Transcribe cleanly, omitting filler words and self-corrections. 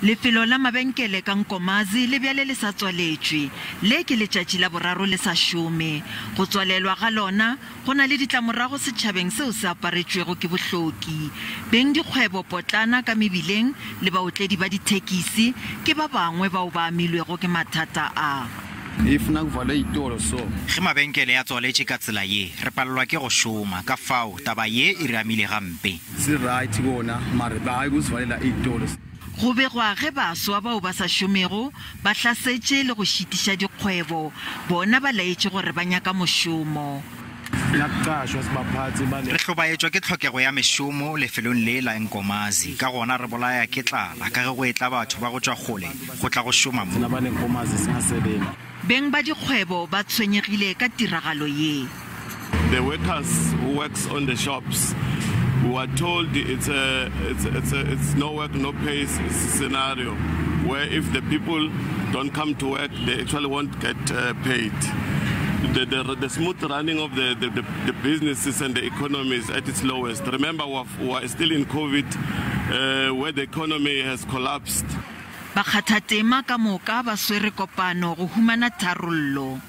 Lefelo la mabenkele ka Nkomazi le bjale le sa tswaletswe le ke letšatši la boraro le sa šome go tswalelwa ga lona go na le ditlamorago setšhabeng seo se aparetšwego ke bohloki beng dikgwebo potlana ka mebileng le baotledi ba dithekisi ke ba bangwe bao ba amilwego ke mathata a ge mabenkele ya tswaletše ka tsela ye re palelwa ke go šoma ka fao taba ye e re amile gampe go begwa ge baswa bao ba sa šomego ba hlasetše le go šitiša dikgwebo bona ba laetše gore ba nyaka mošomo re hlobaetšwa ke tlhokego ya mešomo lefelong le la Nkomazi ka gona re bolaya ke tlala ka ge go etla batho ba go tšwa kgole go tla go šoma mo beng ba dikgwebo ba tshwenyegile ka tiragalo ye. The workers who works on the shops were told it's no work no pay scenario where if the people don't come to work they actually won't get paid. The smooth running of the businesses and the economy is at its lowest. Remember we're still in COVID where the economy has collapsed. Bakgathatema ka moka ba swere kopano go humana tharollo.